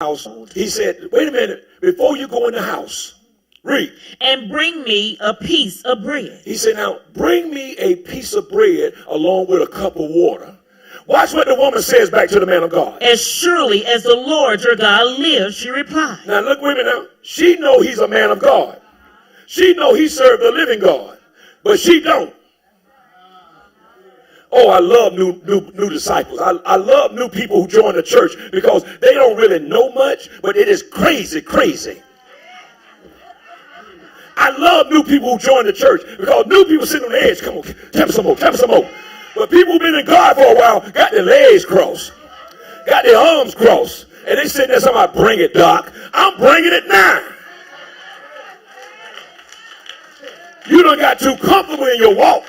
house. He said, wait a minute, before you go in the house, read. And bring me a piece of bread. He said, now bring me a piece of bread along with a cup of water. Watch what the woman says back to the man of God. As surely as the Lord your God lives, she replied. Now look with me now. She know he's a man of God. She know he served the living God. But she don't. Oh, I love new disciples. I love new people who join the church because they don't really know much, but it is crazy. I love new people who join the church because new people sitting on the edge. Come on, tell me some more. But people who've been in God for a while got their legs crossed, got their arms crossed, and they sitting there talking about, bring it, Doc. I'm bringing it now. You done got too comfortable in your walk.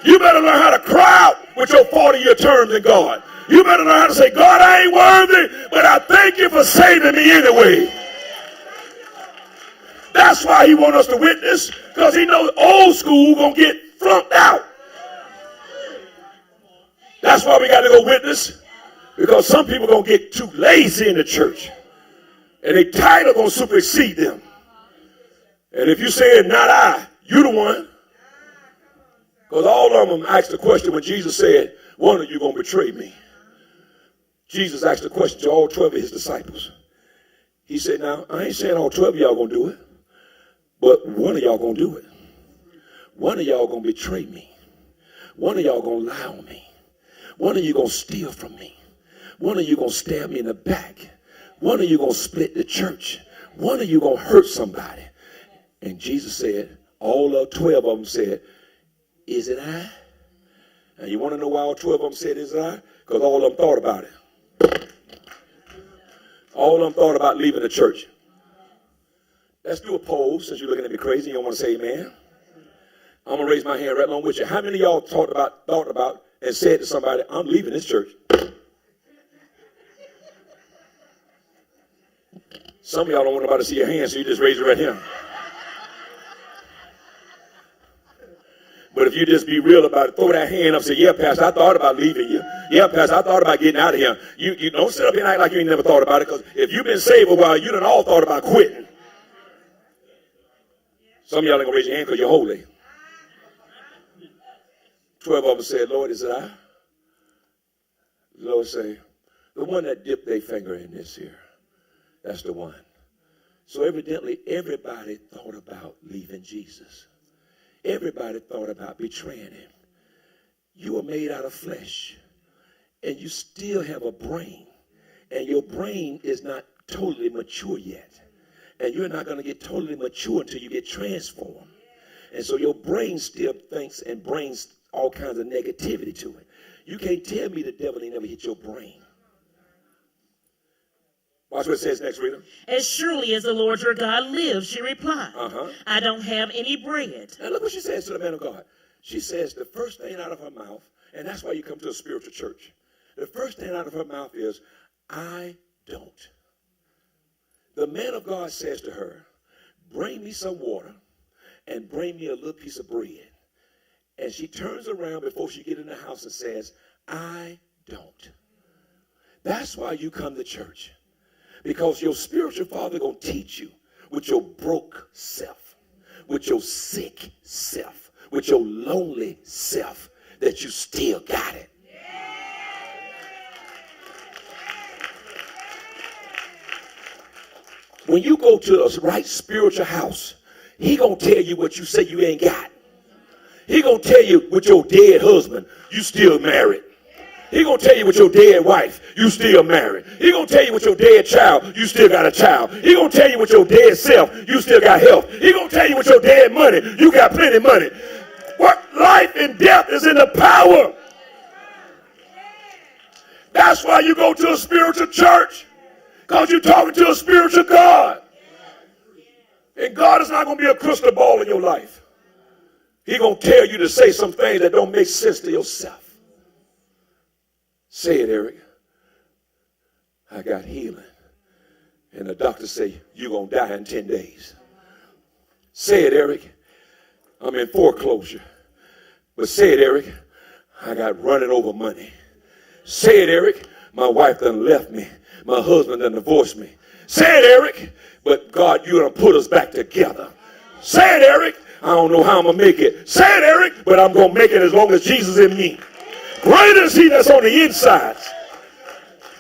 You better learn how to cry out with your 40-year terms in God. You better learn how to say, God, I ain't worthy, but I thank you for saving me anyway. That's why he wants us to witness, because he knows old school going to get flunked out. That's why we got to go witness, because some people going to get too lazy in the church, and they title going to supersede them. And if you say, not I, you the one. Because all of them asked the question when Jesus said, one of you going to betray me. Jesus asked the question to all 12 of his disciples. He said, now, I ain't saying all 12 of y'all going to do it, but one of y'all going to do it. One of y'all going to betray me. One of y'all going to lie on me. One of you going to steal from me. One of you going to stab me in the back. One of you going to split the church. One of you going to hurt somebody. And Jesus said, all 12 of them said, is it I? And you want to know why all 12 of them said, is it I? Because all of them thought about it. All of them thought about leaving the church. Let's do a poll since you're looking at me crazy. You don't want to say amen. I'm going to raise my hand right along with you. How many of y'all thought about and said to somebody, I'm leaving this church? Some of y'all don't want nobody to see your hand, so you just raise it right here. But if you just be real about it, throw that hand up and say, yeah, Pastor, I thought about leaving you. Yeah, Pastor, I thought about getting out of here. You don't sit up here and act like you ain't never thought about it, because if you've been saved a while, you done all thought about quitting. Some of y'all ain't going to raise your hand because you're holy. 12 of them said, Lord, is it I? The Lord say, the one that dipped their finger in this here, that's the one. So evidently, everybody thought about leaving Jesus. Everybody thought about betraying him. You are made out of flesh, and you still have a brain, and your brain is not totally mature yet, and you're not going to get totally mature until you get transformed. And so your brain still thinks and brings all kinds of negativity to it. You can't tell me the devil ain't never hit your brain. Watch what it says next, reader. As surely as the Lord your God lives, she replied, I don't have any bread. Now look what she says to the man of God. She says the first thing out of her mouth, and that's why you come to a spiritual church. The first thing out of her mouth is, I don't. The man of God says to her, bring me some water and bring me a little piece of bread. And she turns around before she gets in the house and says, I don't. That's why you come to church. Because your spiritual father going to teach you with your broke self, with your sick self, with your lonely self, that you still got it. When you go to a right spiritual house, he going to tell you what you say you ain't got. He going to tell you with your dead husband, you still married. He going to tell you with your dead wife, you still married. He going to tell you with your dead child, you still got a child. He going to tell you with your dead self, you still got health. He going to tell you with your dead money, you got plenty of money. What life and death is in the power. That's why you go to a spiritual church, because you're talking to a spiritual God. And God is not going to be a crystal ball in your life. He's going to tell you to say some things that don't make sense to yourself. Say it, Eric. I got healing. And the doctor say, you're going to die in 10 days. Say it, Eric. I'm in foreclosure. But say it, Eric. I got running over money. Say it, Eric. My wife done left me. My husband done divorced me. Say it, Eric. But God, you're going to put us back together. Say it, Eric. I don't know how I'm going to make it. Say it, Eric. But I'm going to make it as long as Jesus in me. Greater is he that's on the inside.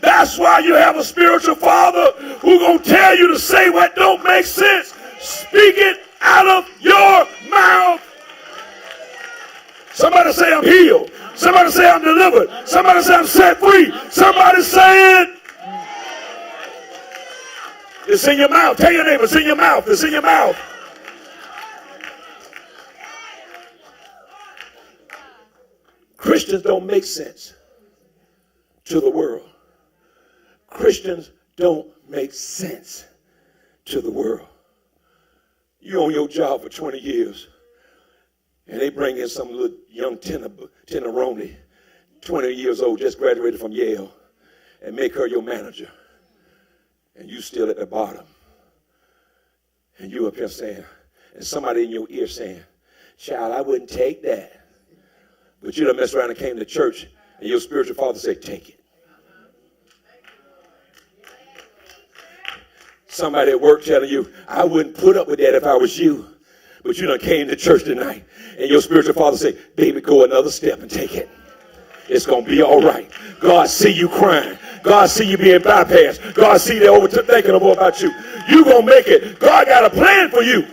That's why you have a spiritual father who's going to tell you to say what don't make sense. Speak it out of your mouth. Somebody say I'm healed. Somebody say I'm delivered. Somebody say I'm set free. Somebody say it. It's in your mouth. Tell your neighbor, it's in your mouth. It's in your mouth. Christians don't make sense to the world. Christians don't make sense to the world. You on your job for 20 years, and they bring in some little young tenoroni, 20 years old, just graduated from Yale, and make her your manager. And you still at the bottom. And you up here saying, and somebody in your ear saying, child, I wouldn't take that. But you done messed around and came to church, and your spiritual father said, take it. Somebody at work telling you, I wouldn't put up with that if I was you. But you done came to church tonight, and your spiritual father said, baby, go another step and take it. It's going to be all right. God see you crying. God see you being bypassed. God see they overthinking about you. You going to make it. God got a plan for you.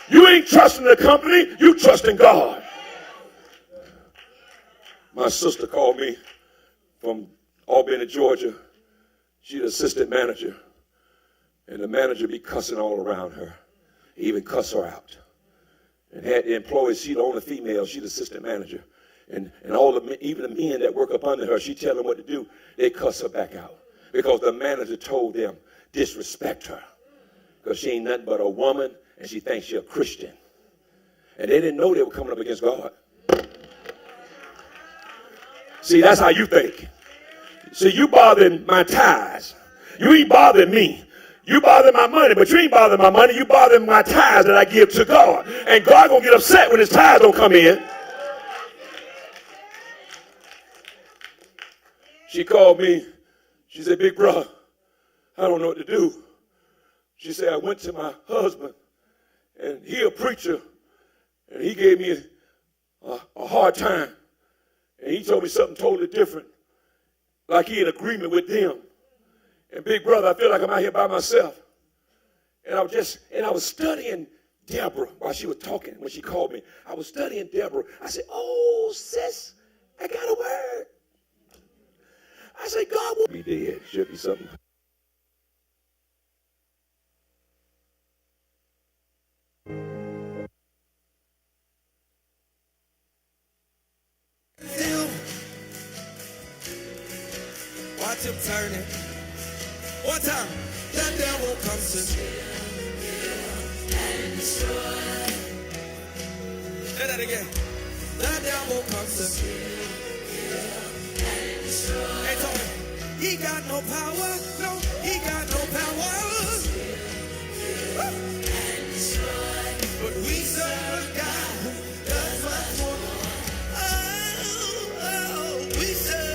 You ain't trusting the company. You trusting God. My sister called me from Albany, Georgia. She's the assistant manager. And the manager be cussing all around her. He even cuss her out. And had the employees, she's the only female, she's the assistant manager. And all the even the men that work up under her, she tell them what to do, they cuss her back out. Because the manager told them, disrespect her. Because she ain't nothing but a woman, and she thinks she's a Christian. And they didn't know they were coming up against God. See, that's how you think. See, you bothering my tithes. You ain't bothering me. You bother my money, but you ain't bothering my money. You bothering my tithes that I give to God. And God gonna get upset when his tithes don't come in. She called me. She said, big brother, I don't know what to do. She said, I went to my husband, and he a preacher, and he gave me a hard time. And he told me something totally different, like he in agreement with them. And big brother, I feel like I'm out here by myself. And I was studying Deborah while she was talking when she called me. I was studying Deborah. I said, oh, sis, I got a word. I said, God will be dead. Should be something. Watch him turn it. One time. The devil comes to steal, kill, and destroy. Say that again. The devil comes to steal, kill, and destroy. Hey, Tony. He got no power. No, he got no power. Steal, kill, and destroy. But we serve a God who does much more. Oh, we serve.